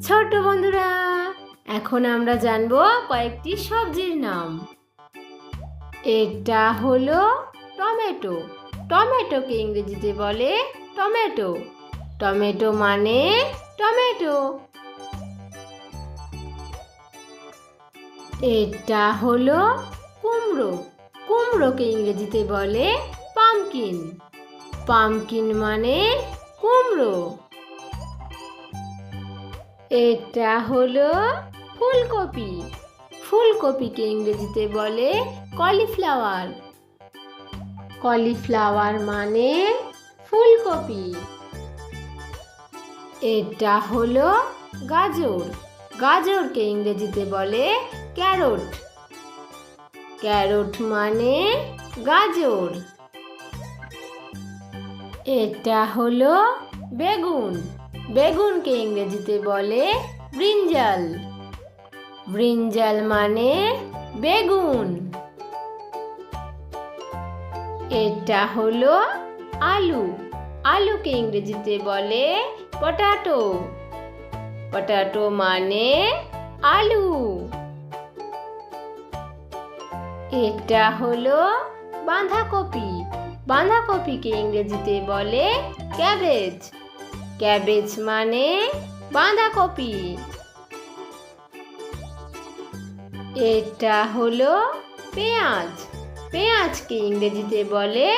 ছোট বন্ধুরা, এখন আমরা জানবো কয়েকটি সবজির নাম। এটা হলো টমেটো। টমেটোকে ইংরেজিতে বলে টমেটো। টমেটো মানে টমেটো। এটা হলো কুমড়ো। কুমড়োকে ইংরেজিতে বলে পামকিন। পামকিন মানে কুমড়ো। এটা হলো ফুলকপি। ফুলকপিকে ইংরেজিতে বলে কলিফ্লাওয়ার। কলিফ্লাওয়ার মানে ফুলকপি। এটা হলো গাজর। গাজরকে ইংরেজিতে বলে ক্যারট। ক্যারট মানে গাজর। এটা হলো বেগুন। বেগুনকে ইংরেজিতে বলে ব্রিঞ্জাল। ব্রিঞ্জাল মানে বেগুন। এটা হলো আলু। আলুকে ইংরেজিতে বলে পটাটো। পটাটো মানে আলু। এটা হলো বাঁধাকপি। বাঁধাকপিকে ইংরেজিতে বলে ক্যাবেজ। ক্যাবেজ মানে বাঁধাকপি। এটা হলো পেঁয়াজ। পেঁয়াজকে ইংরেজিতে বলে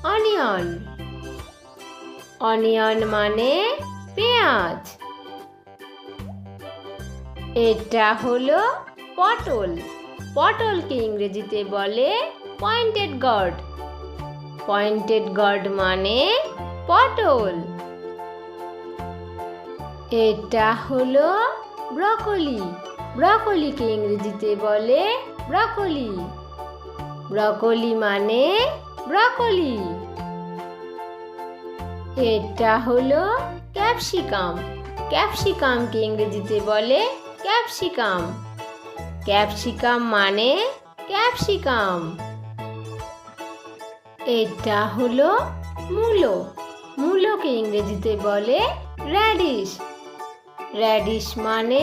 অনিয়ন। অনিয়ন মানে পেঁয়াজ। এটা হলো পটল। পটলকে ইংরেজিতে বলে পয়েন্টেড গর্ড। পয়েন্টেড গর্ড মানে পটল। এটা হলো ব্রকলি। ব্রকলিকে ইংরেজিতে বলে ব্রকলি। ব্রকলি মানে ব্রকলি। এটা হলো ক্যাপসিকাম। ক্যাপসিকামকে ইংরেজিতে বলে ক্যাপসিকাম। ক্যাপসিকাম মানে ক্যাপসিকাম। এটা হলো মূলো। মূলোকে ইংরেজিতে বলে র্যাডিশ। র্যাডিশ মানে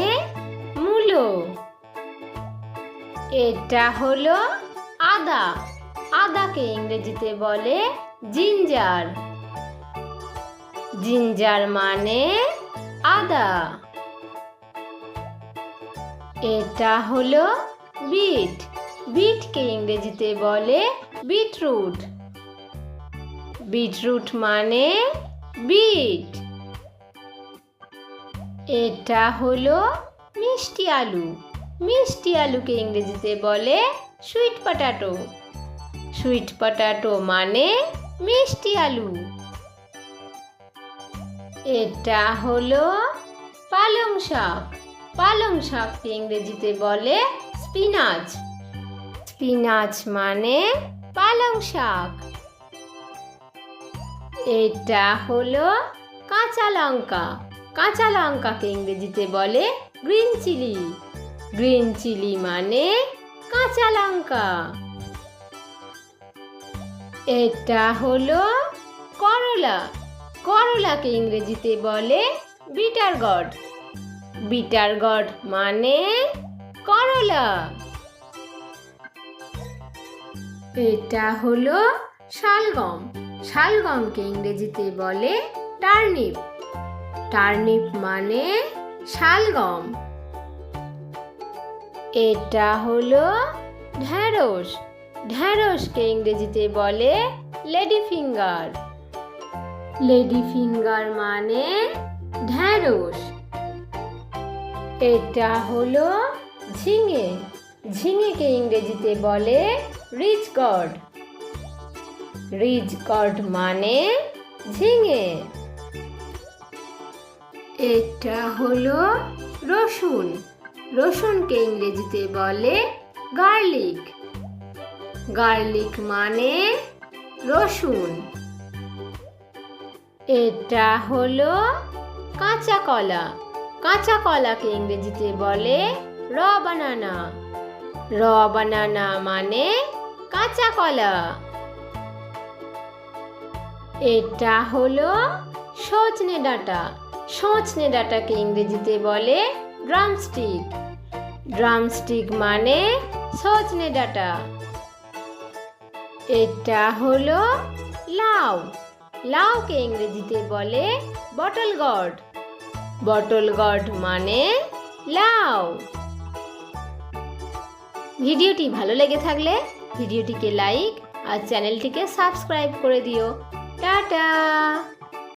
মূলো। এটা হলো আদা। আদাকে ইংরেজিতে বলে জিঞ্জার। জিঞ্জার মানে আদা। এটা হলো বিট। বিটকে ইংরেজিতে বলে বিটরুট। বিটরুট মানে বিট। এটা হলো মিষ্টি আলু। মিষ্টি আলুকে ইংরেজিতে বলে সুইট পটাটো। সুইট পটাটো মানে মিষ্টি আলু। এটা হলো পালং শাক। পালং শাককে ইংরেজিতে বলে স্পিনাচ। স্পিনাচ মানে পালং শাক। এটা হলো কাঁচা লঙ্কা। কাঁচা লঙ্কাকে ইংরেজিতে বলে গ্রিন চিলি। গ্রিন চিলি মানে কাঁচা লঙ্কা। এটা হলো করলা। করলাকে ইংরেজিতে বলে বিটার গড। বিটার গড মানে করলা। এটা হলো শালগম। শালগমকে ইংরেজিতে বলে টার্নিপ। টার্নিপ মানে শালগম। এটা হলো ঢেঁড়স। ঢেঁড়সকে ইংরেজিতে বলে লেডি ফিঙ্গার। লেডি ফিঙ্গার মানে ঢেঁড়স। এটা হলো ঝিঙে। ঝিঙেকে ইংরেজিতে বলে রিচ গড। রিচ গড মানে ঝিঙে। এটা হলো রসুন। রসুনকে ইংরেজিতে বলে গার্লিক। গার্লিক মানে রসুন। এটা হলো কাঁচা কলা। কাঁচা কলাকে ইংরেজিতে বলে র বানানা। র বানানা মানে কাঁচা কলা। এটা হলো সজনে ডাঁটা। সজনে ডাঁটাকে ইংরেজিতে বলে ড্রামস্টিক। ড্রামস্টিক মানে সজনে ডাঁটা। এটা হলো লাউ। লাউকে ইংরেজিতে বলে বটল গর্ড। বটল গর্ড মানে লাউ। ভিডিওটি ভালো লেগে থাকলে ভিডিওটিকে লাইক আর চ্যানেলটিকে সাবস্ক্রাইব করে দিও। টাটা।